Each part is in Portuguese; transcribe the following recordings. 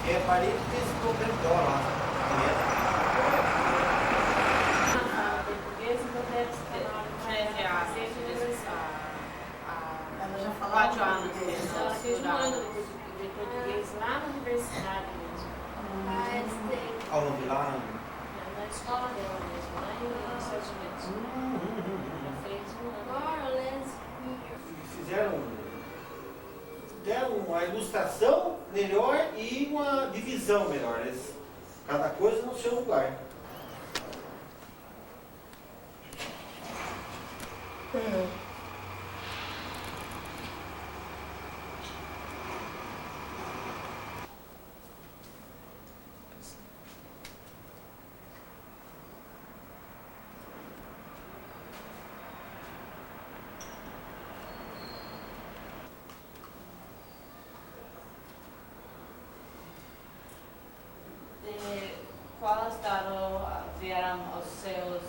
É parede desse problema dó lá. Português, então deve ter Ela já falava 4 anos. português. Ela fez um ano de português lá na universidade mesmo. Aonde lá? Na escola dela mesmo, lá nos Estados Unidos. Ela fez um ano. Deram uma ilustração melhor e uma divisão melhor. Cada coisa no seu lugar. De qual estado vieram os seus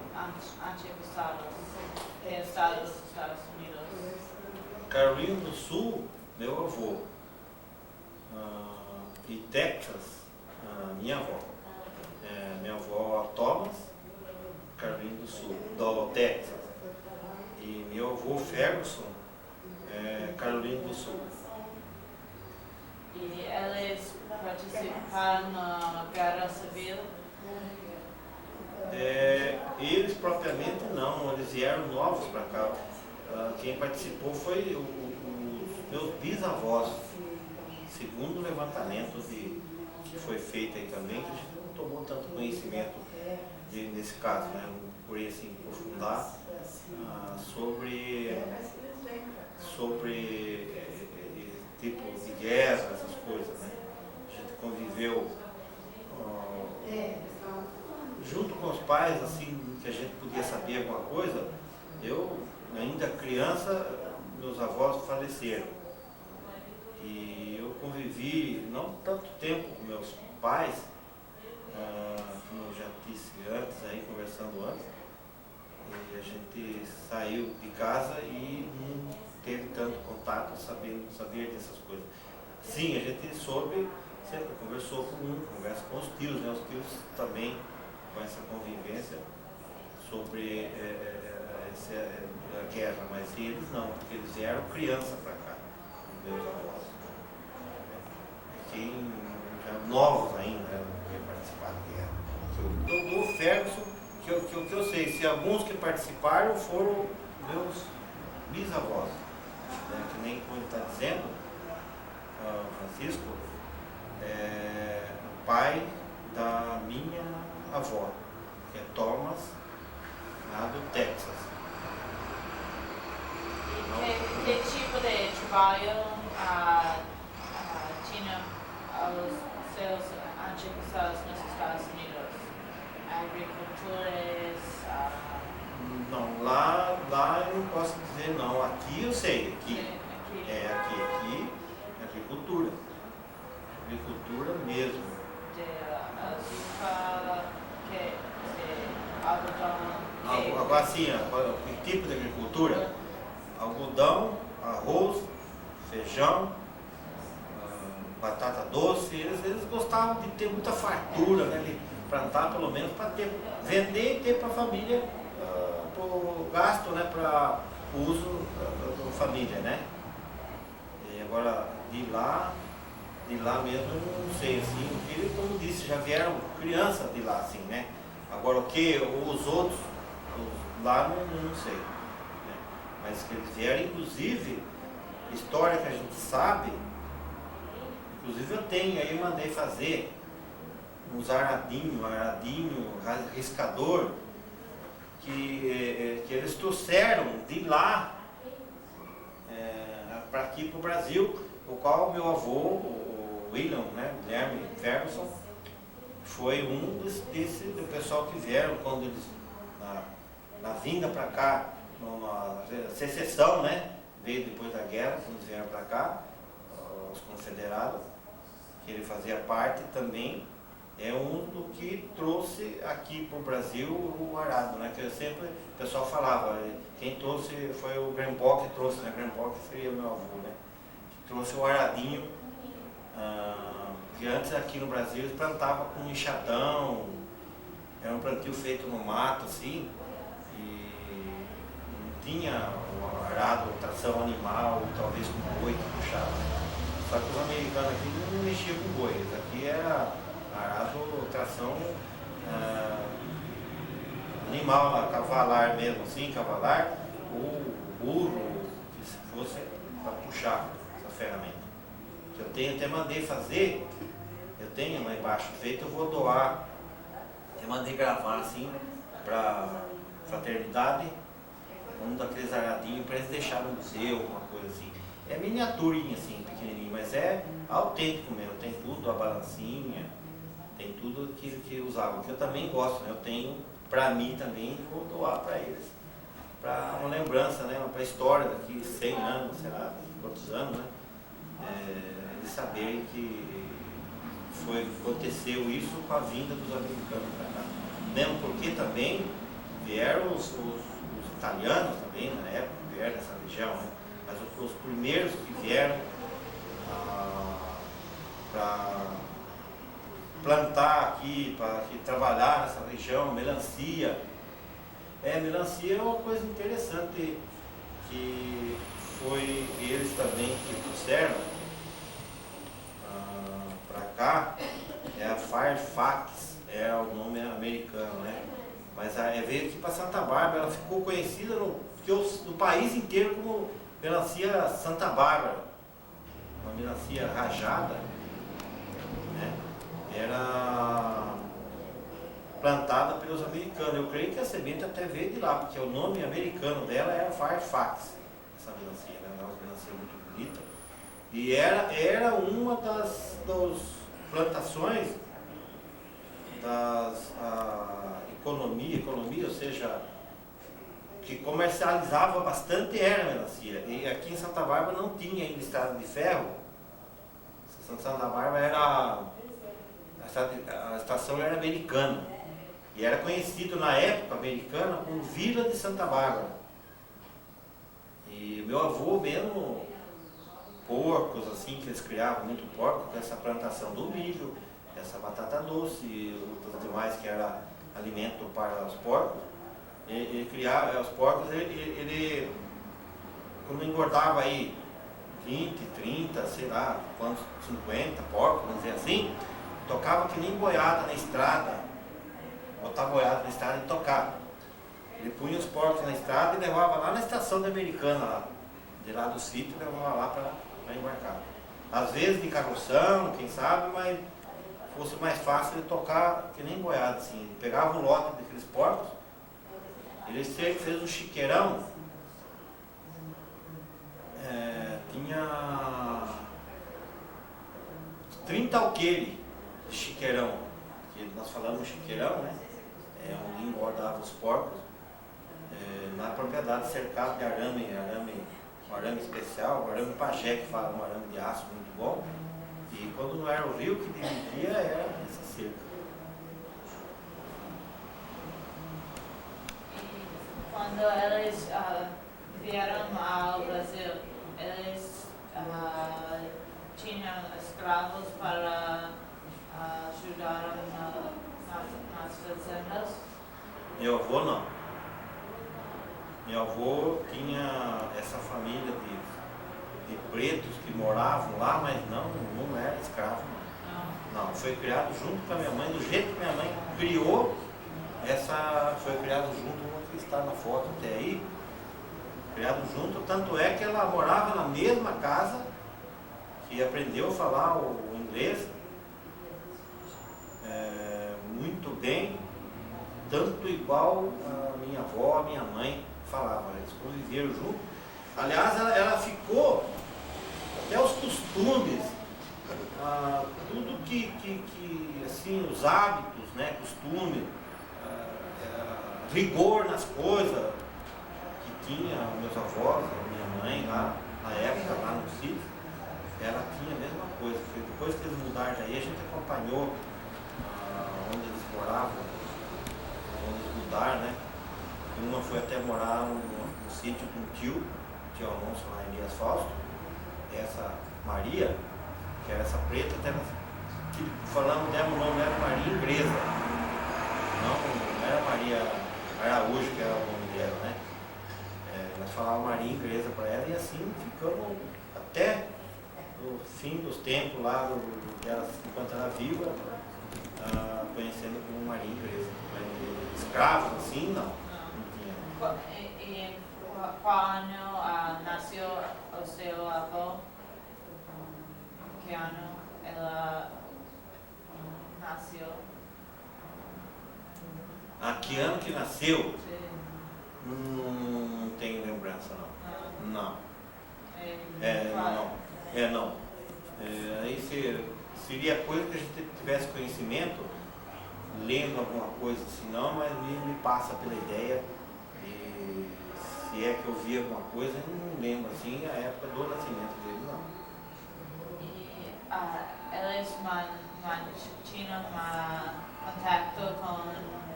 antepassados? Que estado dos Estados Unidos? Carolina do Sul, meu avô. E Texas, minha avó. Minha avó Thomas, Carolina do Sul, do Texas. E meu avô Ferguson, Carolina do Sul. E eles participaram na Guerra Civil? Eles propriamente não, eles vieram novos para cá. Quem participou foi os meus bisavós, segundo o levantamento que foi feito aí também, que a gente não tomou tanto conhecimento nesse caso, né? Não procurei assim aprofundar sobre tipo de guerra, essas coisas, né? A gente conviveu junto com os pais, assim, que a gente podia saber alguma coisa. Eu, ainda criança, meus avós faleceram. E eu convivi não tanto tempo com meus pais, como eu já disse antes, aí, conversando antes. E a gente saiu de casa e não teve tanto contato, saber dessas coisas. Sim, a gente soube, sempre conversou com conversa com os tios, né? Os tios também com essa convivência sobre a guerra, mas eles não, porque eles vieram criança para cá, meus avós. Quem já novos ainda, não quer participar da guerra. Eu dou Ferguson, que eu sei, se alguns que participaram foram meus bisavós, né, que nem como está dizendo, Francisco, o pai da minha avó, que é Thomas, lá do Texas. E que tipo de trabalho tinha os seus antepassados nos Estados Unidos? Agricultores? Não, lá eu não posso dizer não. Aqui eu sei, aqui agricultura. Agricultura mesmo. De açúcar, algodão? Agora assim, que tipo de agricultura? Algodão, arroz, feijão, batata doce. Eles gostavam de ter muita fartura, né? De plantar pelo menos para vender e ter para a família, para o gasto, né? Para o uso da família, né? E agora de lá mesmo eu não sei, assim, porque como disse, já vieram crianças de lá, assim, né? Agora o que os outros lá não sei, né? Mas que eles vieram, inclusive, história que a gente sabe, inclusive eu tenho, aí eu mandei fazer uns aradinho, riscador, que eles trouxeram de lá para aqui para o Brasil, o qual meu avô, o William, né, Guilherme Ferguson, foi um do pessoal que vieram quando eles, na vinda para cá, na secessão, né, veio depois da guerra, quando eles vieram para cá, os confederados, que ele fazia parte também, é um do que trouxe aqui para o Brasil o arado, né? Que eu sempre, o pessoal falava, quem trouxe foi o Grandpa que trouxe, né? Grandpa seria o meu avô, né? Que trouxe o aradinho Porque antes aqui no Brasil eles plantavam com enxadão, era um plantio feito no mato assim, e não tinha o arado, tração animal, talvez com boi que puxava. Só que os americanos aqui não mexiam com boi, aqui era arado, tração animal, lá, cavalar mesmo assim, cavalar, ou burro, que se fosse para puxar essa ferramenta. Eu até mandei fazer, eu tenho lá embaixo feito, eu vou doar, até mandei gravar assim para fraternidade, um daqueles aradinhos para eles deixarem no museu, alguma coisa assim. É miniaturinha assim, pequenininho, mas é autêntico mesmo, tem tudo, a balancinha, tem tudo que usava, que eu também gosto, né? Eu tenho para mim também, vou doar para eles, para uma lembrança, né? Para a história daqui 100 anos, sei lá, quantos anos, né? Eles saberem que aconteceu isso com a vinda dos americanos para cá. Mesmo porque também vieram os italianos também, na época, vieram dessa região, né? Mas os primeiros que vieram para plantar aqui, para trabalhar nessa região, melancia. Melancia é uma coisa interessante que foi eles também que trouxeram para cá, é a Fairfax, é o nome americano, né? Mas veio aqui para Santa Bárbara, ela ficou conhecida no país inteiro como melancia Santa Bárbara, uma melancia rajada, né? Era plantada pelos americanos. Eu creio que a semente até veio de lá, porque o nome americano dela era Fairfax, essa melancia, né? Uma melancia muito bonita. E era uma das plantações das economia, ou seja, que comercializava bastante era a melancia. E aqui em Santa Bárbara não tinha ainda estrada de ferro. Santa Bárbara a estação era americana. E era conhecido na época americana como Vila de Santa Bárbara. E meu avô mesmo, porcos assim, que eles criavam muito porco, com essa plantação do milho, essa batata doce e outros demais que era alimento para os porcos. Ele criava os porcos, ele quando engordava aí 20, 30, sei lá, quantos, 50 porcos, vamos dizer assim, tocava que nem boiada na estrada, botar boiada na estrada e tocar. Ele punha os porcos na estrada e levava lá na estação da Americana, lá, de lá do sítio, levava lá para embarcar. Às vezes de carroção, quem sabe, mas fosse mais fácil ele tocar que nem boiada, assim. Ele pegava um lote daqueles porcos, ele fez um chiqueirão, tinha 30 alqueires de chiqueirão, que nós falamos chiqueirão, né? Onde engordava os porcos, na propriedade cercado de um arame especial, um arame pajé, que fala, um arame de aço muito bom. E quando não era o rio que dividia, era essa cerca. Quando eles vieram ao Brasil, eles tinham escravos para ajudar nas fazendas? Meu avô não. Meu avô tinha essa família de pretos que moravam lá, mas não era escravo. Não, foi criado junto com a minha mãe, do jeito que minha mãe criou, foi criado junto, que está na foto até aí, criado junto, tanto é que ela morava na mesma casa, que aprendeu a falar o inglês muito bem, tanto igual a minha avó, a minha mãe falavam, eles conviveram junto. Aliás, ela ficou, até os costumes, tudo que assim, os hábitos, né, costume, rigor nas coisas que tinha meus avós, a minha mãe lá, na época, lá no sítio, ela tinha a mesma coisa. Foi depois que eles mudaram daí, a gente acompanhou onde eles moravam, onde eles mudaram, né? E uma foi até morar no sítio de um tio Alonso lá em Elias Fausto. Essa Maria, que era essa preta, até tipo, falando dela, o nome era Maria Inglesa. Não era Maria Araújo, que era o nome dela, né? Nós falávamos Maria Inglesa para ela e assim ficamos até no fim dos tempos lá, dela, enquanto ela viva, conhecendo como Maria Inglesa. Escravos, assim, não tinha. E qual ano nasceu o seu avô? Que ano ela nasceu? Que ano que nasceu? Sim. Não tenho lembrança, não. Não. Não. Aí seria coisa que a gente tivesse conhecimento, lendo alguma coisa assim, não, mas me passa pela ideia. E se é que eu vi alguma coisa, eu não lembro assim a época do nascimento dele, não. E eles tinham contato com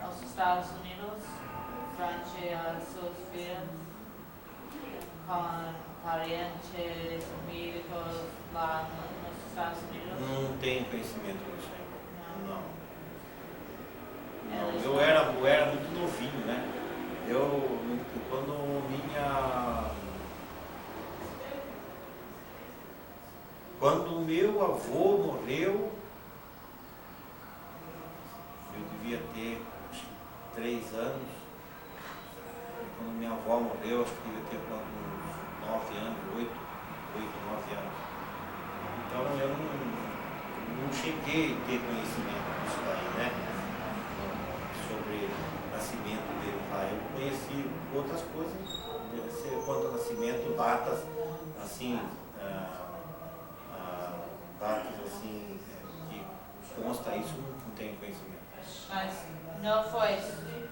os Estados Unidos durante as suas vidas, com parentes, amigos lá nos Estados Unidos? Não tenho conhecimento disso ainda. Não. Eles Eu era muito novinho, né? Quando meu avô morreu, eu devia ter acho que 3 anos. E quando minha avó morreu, acho que devia ter uns 9 anos, 8, 9 anos. Então eu não cheguei a ter conhecimento disso daí, né? Sobre o nascimento dele lá. Eu conheci outras coisas, deve ser quanto ao nascimento, datas assim, que consta isso, não tenho conhecimento. Mas não foi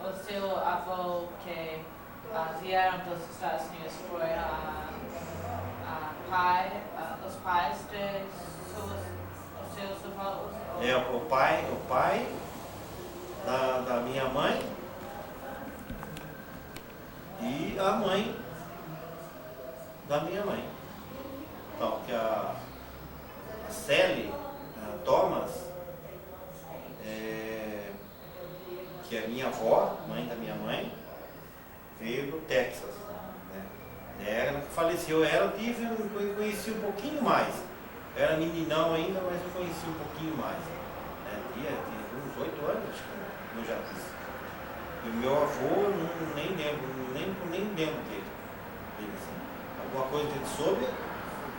o seu avô que vieram dos Estados Unidos, foi os pais de os seus avós? O pai da minha mãe e a mãe da minha mãe. Então, que a Sally Thomas, que é minha avó, mãe da minha mãe, veio do Texas. Né? Ela faleceu, eu conheci um pouquinho mais. Eu era meninão ainda, mas eu conheci um pouquinho mais. Tinha uns 8 anos, acho que eu já disse. E o meu avô, nem lembro dele. Assim. Alguma coisa que ele soube,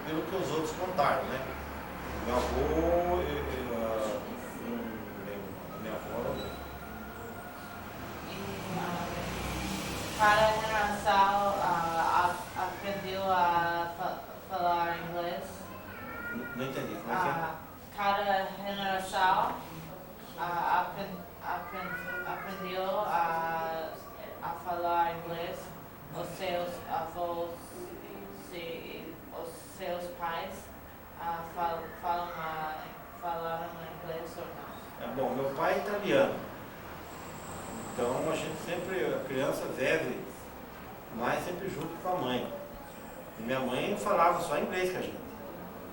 pelo que os outros contaram, né? Meu avô, não lembro. Minha avó não lembro. Cada geração aprendeu a falar inglês? Não entendi, como é que é? Cada geração aprendeu a falar inglês. Os seus avós e os seus pais falaram inglês ou não? Bom, meu pai é italiano. Então a gente sempre, a criança vive mais sempre junto com a mãe. E minha mãe falava só inglês com a gente.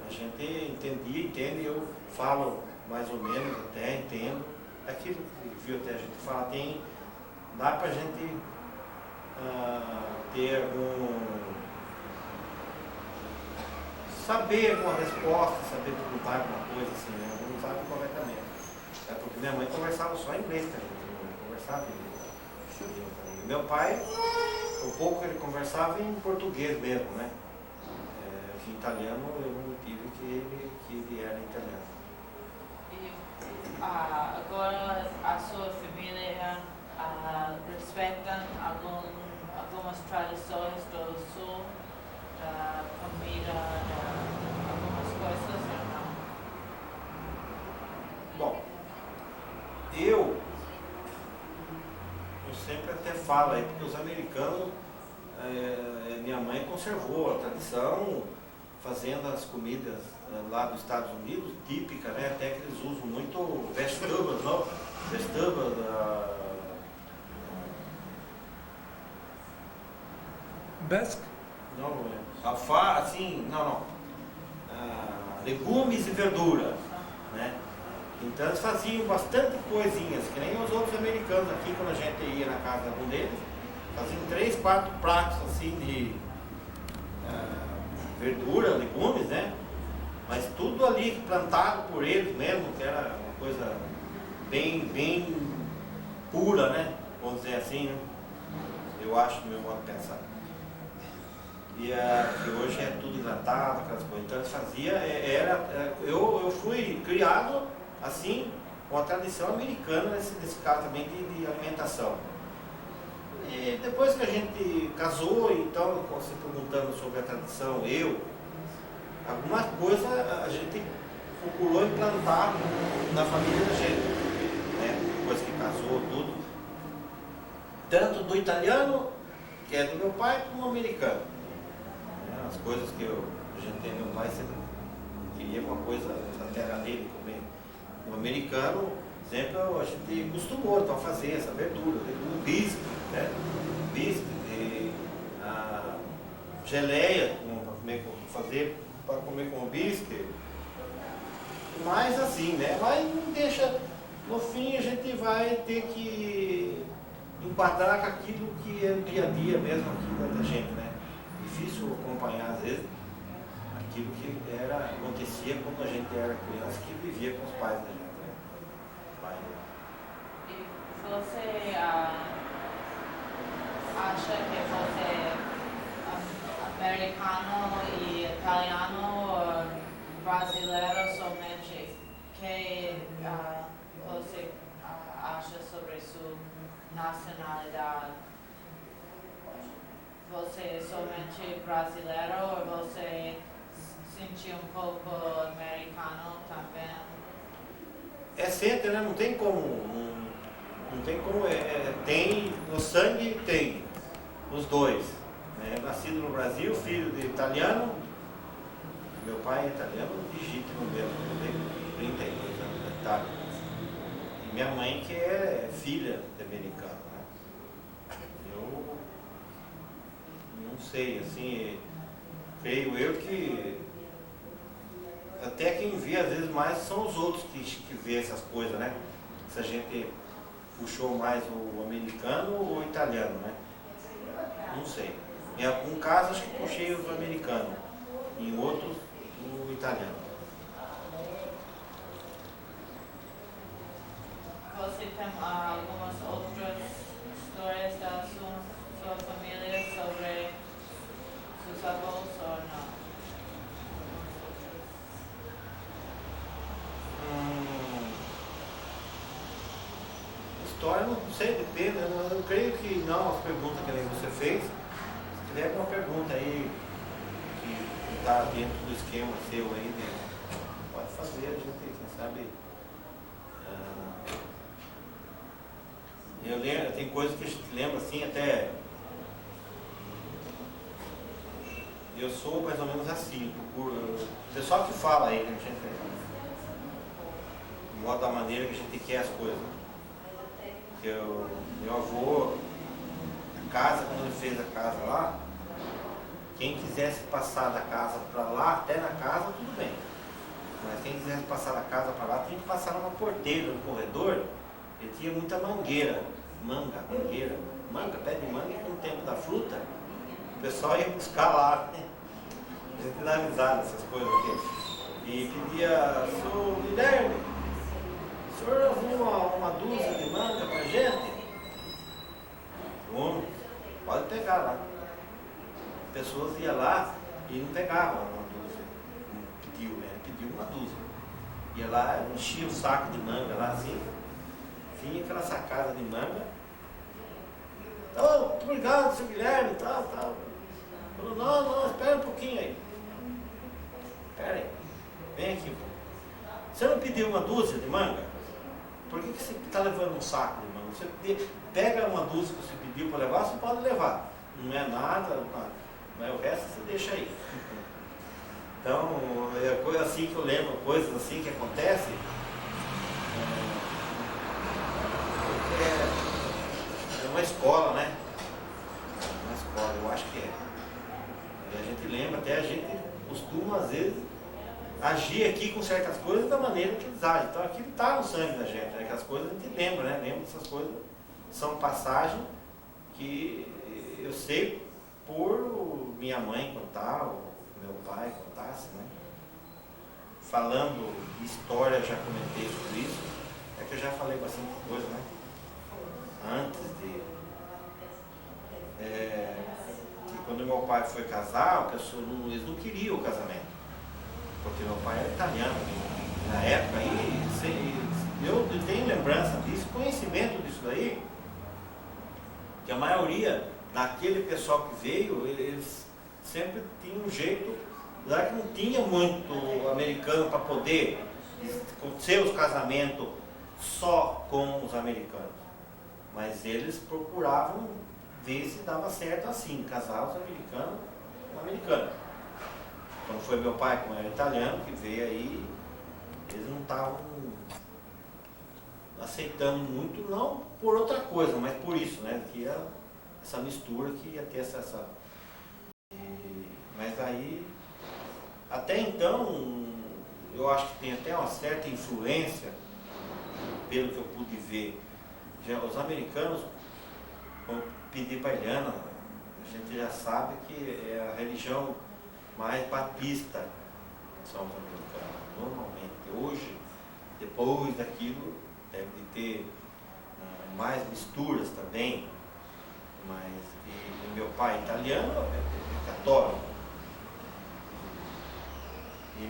A gente entendia, entende, eu falo mais ou menos, até entendo. Aquilo que viu até a gente falar, dá pra gente ter saber alguma resposta, saber perguntar alguma coisa assim, né? Não sabe corretamente. Porque minha mãe conversava só em inglês com a gente, não conversava em inglês. Meu pai, o pouco que ele conversava em português mesmo, né? Em italiano eu não tive que ele era italiano. E agora a sua família respeita algumas tradições do sul, da comida, algumas coisas ou não? Bom, eu sempre até falo aí, porque os americanos, minha mãe conservou a tradição, fazendo as comidas lá dos Estados Unidos, típica, né? Até que eles usam muito vegetables, não? Vegetables, Basque? não, alface, assim, não. Legumes e verdura, né? Então eles faziam bastante coisinhas, que nem os outros americanos aqui, quando a gente ia na casa de algum deles, faziam 3, 4 pratos assim de verdura, legumes, né? Mas tudo ali plantado por eles mesmo, que era uma coisa bem pura, né? Vamos dizer assim, né? Eu acho, no meu modo de pensar. E que hoje é tudo hidratado, aquelas coisas. Então eles faziam, eu fui criado assim, com a tradição americana nesse caso também de alimentação. E depois que a gente casou, então, você perguntando sobre a tradição, algumas coisas a gente procurou implantar na família da gente, né? Depois que casou, tudo. Tanto do italiano, que é do meu pai, como do americano. As coisas que a gente tem, meu pai sempre queria uma coisa da terra dele comer. O americano, sempre a gente costumou então fazer essa verdura, o bisque, né? Bisque, a geleia para comer com o bisque. Mas assim, né? Mas não deixa, no fim a gente vai ter que enquadrar com aquilo que é o dia a dia mesmo aqui da gente, né? Difícil acompanhar às vezes aquilo que acontecia quando a gente era criança, que vivia com os pais da gente, né? E você acha que você é americano e italiano, brasileiro somente? Que você acha sobre sua nacionalidade? Você é somente brasileiro ou você sentiu um pouco americano também? É sempre, né? Não tem como. Tem, no sangue tem, os dois. Né? Nascido no Brasil, filho de italiano. Meu pai é italiano legítimo mesmo, eu tenho 32 anos de Itália. E minha mãe que é filha de americano. Né? Eu não sei, assim, creio eu que até quem vê às vezes mais são os outros que vê essas coisas, né? Se a gente puxou mais o americano ou o italiano, né? Não sei. Em algum caso acho que puxei o americano, em outros o italiano. Você tem algumas outras histórias da sua família sobre seus avós ou não? História, não sei, depende. Eu creio que não, as perguntas que nem você fez. Se tiver alguma pergunta aí que está dentro do esquema seu aí, né? Pode fazer, a gente, quem sabe. Eu lembro, tem coisas que a gente lembra assim, até. Eu sou mais ou menos assim, procuro. O pessoal que fala aí, né? A gente, de modo da maneira que a gente quer as coisas. Meu avô, a casa, quando ele fez a casa lá, quem quisesse passar da casa para lá, até na casa, tudo bem. Mas quem quisesse passar da casa para lá, tinha que passar numa porteira, no corredor. Ele tinha muita mangueira, pé de manga, e no tempo da fruta, o pessoal ia buscar lá, né? A gente dá risada essas coisas aqui. E pedia, senhor Guilherme, o senhor arruma uma dúzia de manga pra gente? Pode pegar lá. As pessoas iam lá e não pegavam uma dúzia. Pediu uma dúzia. Ia lá, enchia o saco de manga lá assim, vinha aquela sacada de manga. Oh, muito obrigado, seu Guilherme, tal. Falou, não, espera um pouquinho aí. Espera aí, vem aqui um pouco. Você não pediu uma dúzia de manga? Por que você está levando um saco de manga? Você pega uma dúzia que você pediu para levar, você pode levar. Não é nada, mas o resto você deixa aí. Então, é coisa assim que eu lembro, coisas assim que acontecem. É uma escola, né? Uma escola, eu acho que é. E a gente lembra, até a gente costuma às vezes agir aqui com certas coisas da maneira que eles agem. Então aquilo está no sangue da gente, né? Que as coisas a gente lembra, né? Lembra dessas coisas, são passagens que eu sei por minha mãe contar, ou meu pai contasse, né? Falando de história, já comentei sobre isso, é que eu já falei bastante coisa, né? Antes de... que quando meu pai foi casar, eles não queriam o casamento, porque meu pai era italiano, na época, eu tenho lembrança disso, conhecimento disso daí, que a maioria daquele pessoal que veio, eles sempre tinham um jeito, já que não tinha muito americano para poder ser os casamentos só com os americanos, mas eles procuravam ver se dava certo assim, casar os americanos com americanos. Quando foi meu pai, como era italiano, que veio aí, eles não estavam aceitando muito, não por outra coisa, mas por isso, né? Que ia essa mistura, que ia ter mas aí, até então, eu acho que tem até uma certa influência, pelo que eu pude ver. Os americanos, vão pedir para a Eliana, a gente já sabe que é a religião mais batista, são os americanos, normalmente. Hoje, depois daquilo, deve ter mais misturas também, mas e meu pai italiano é católico, e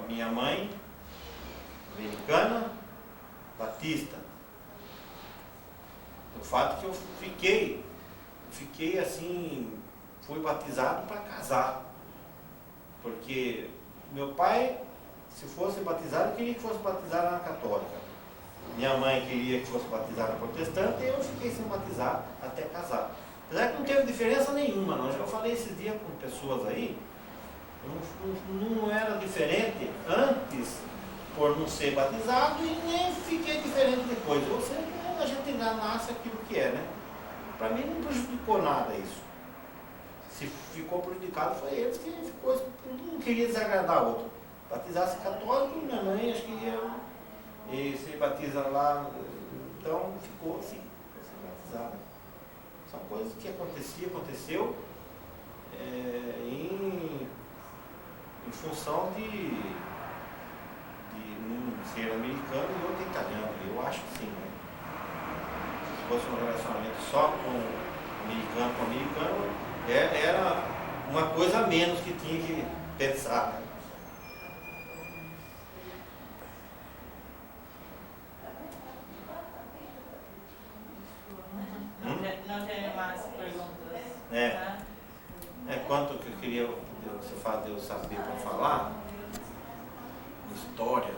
minha mãe americana, batista. O fato que eu fiquei assim, fui batizado para casar, porque meu pai, se fosse batizado, eu queria que fosse batizado na católica. Minha mãe queria que fosse batizado na protestante, e eu fiquei sem batizar até casar. Apesar que não teve diferença nenhuma, não. Eu falei esses dias com pessoas aí, não era diferente antes por não ser batizado, e nem fiquei diferente depois. Ou seja, a gente nasce aquilo que é, né? Para mim não prejudicou nada isso. Se ficou prejudicado foi eles que não queria desagradar outro. Batizasse católico, minha mãe acho que ia se batiza lá, então ficou assim batizado. São coisas que aconteceu em função de um ser americano e outro italiano. Eu acho que sim, né? Se fosse um relacionamento só com americano, era uma coisa a menos que tinha que pensar, né? Não tem mais perguntas. Quanto que eu queria, você saber para falar, história.